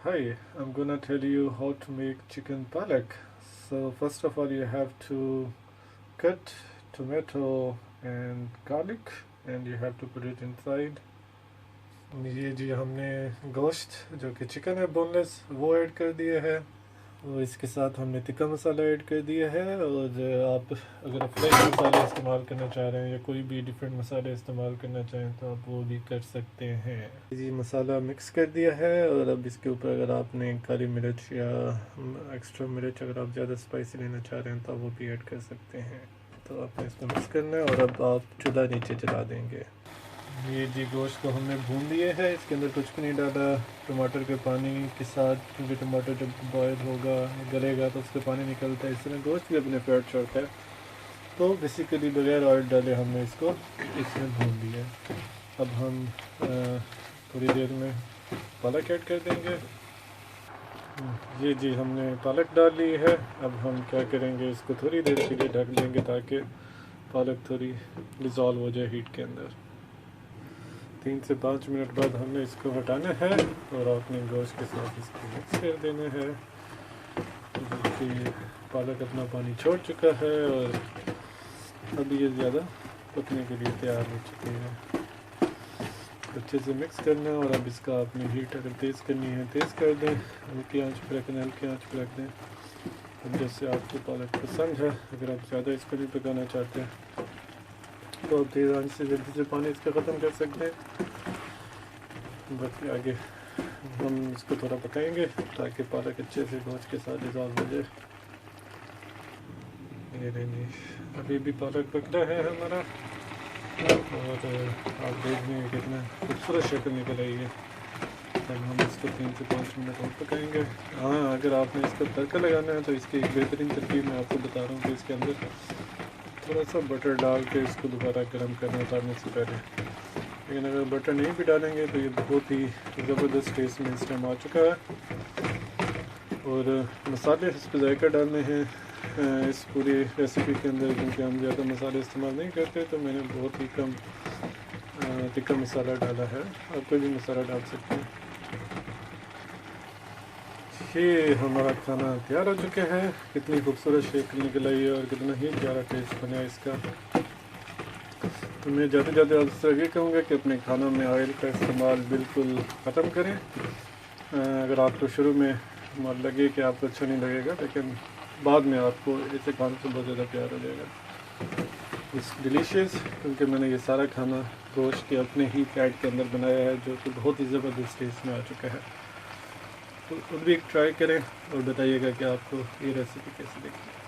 Hi, I'm gonna tell you how to make chicken palak. So first of all you have to cut tomato and garlic and you have to put it inside. ये जी हमने गोश्त जो कि chicken है boneless वो add कर दिया है और इसके साथ हमने तिक्का मसाला ऐड कर दिया है। और आप अगर फ्रेश मसाले इस्तेमाल करना चाह रहे हैं या कोई भी डिफरेंट मसाले इस्तेमाल करना चाहें तो आप वो भी कर सकते हैं। जी मसाला मिक्स कर दिया है और अब इसके ऊपर अगर आपने काली मिर्च या एक्स्ट्रा मिर्च अगर आप ज़्यादा स्पाइसी लेना चाह रहे हैं तो वो भी ऐड कर सकते हैं। तो आपने इसको मिक्स करना है और अब आप चूल्हा नीचे जला देंगे। ये जी गोश्त को हमने भून लिए है, इसके अंदर कुछ भी नहीं डाला। टमाटर के पानी के साथ, क्योंकि टमाटर जब बॉयल होगा गलेगा तो उसका पानी निकलता है, इस तरह गोश्त भी अपने फैट छोड़ता है। तो बेसिकली बगैर ऑयल डाले हमने इसको इसमें भून लिया। अब हम थोड़ी देर में पालक ऐड कर देंगे। जी हमने पालक डाल ली है। अब हम क्या करेंगे, इसको थोड़ी देर के लिए ढक देंगे ताकि पालक थोड़ी डिज़ोल्व हो जाए हीट के अंदर। 3 से 5 मिनट बाद हमने इसको हटाना है और अपने गोश्त के साथ इसको मिक्स कर देना है। क्योंकि पालक अपना पानी छोड़ चुका है और अब ये ज़्यादा पकने के लिए तैयार हो चुकी है। अच्छे से मिक्स करना है और अब इसका आपने हीट अगर तेज़ करनी है तेज़ कर दें, हल्की आंच पर रखना, हल्की आंच पर रख दें। अब जैसे आपको पालक पसंद है, अगर आप ज़्यादा इसको नहीं पकाना चाहते तो आप तेज़ आंच से जल्दी से पानी इसका ख़त्म कर सकते हैं। बाकी आगे हम इसको थोड़ा पकाएंगे ताकि पालक अच्छे से गोश्त के साथ डिज़ोल्व हो जाए। ये नहीं, अभी भी पालक पक रहा है हमारा और आप देख लेंगे कितना खूबसूरत शक्ल निकल आई है। तब हम इसको 3 से 5 मिनट और पकाएंगे। हाँ, अगर आपने इसका तड़का लगाना है तो इसकी एक बेहतरीन तरकीब मैं आपको बता रहा हूँ कि इसके अंदर थोड़ा सा बटर डाल के इसको दोबारा गर्म करना उतारने से पहले। लेकिन अगर बटर नहीं भी डालेंगे तो ये बहुत ही ज़बरदस्त टेस्ट में इस टाइम आ चुका है। और मसाले इस पर जायका डालने हैं इस पूरी रेसिपी के अंदर, क्योंकि हम ज़्यादा मसाले इस्तेमाल नहीं करते तो मैंने बहुत ही कम तिक्का मसाला डाला है। आप कोई भी मसाला डाल सकते हैं। ये हमारा खाना तैयार हो चुका है। कितनी खूबसूरत शक्ल निकल आई है और कितना ही प्यारा टेस्ट बना है इसका। तो मैं ज़्यादा आपसे ये कहूँगा कि अपने खानों में ऑयल का इस्तेमाल बिल्कुल ख़त्म करें। अगर आपको शुरू में लगे कि आपको अच्छा नहीं लगेगा, लेकिन बाद में आपको ऐसे खाने से बहुत ज़्यादा प्यार हो जाएगा। इट्स डिलीशियस, क्योंकि मैंने ये सारा खाना गोश्त के अपने ही फैट के अंदर बनाया है जो कि बहुत ही ज़बरदस्त टेस्ट में आ चुका है। तो खुद भी एक ट्राई करें और बताइएगा कि आपको ये रेसिपी कैसी लगी।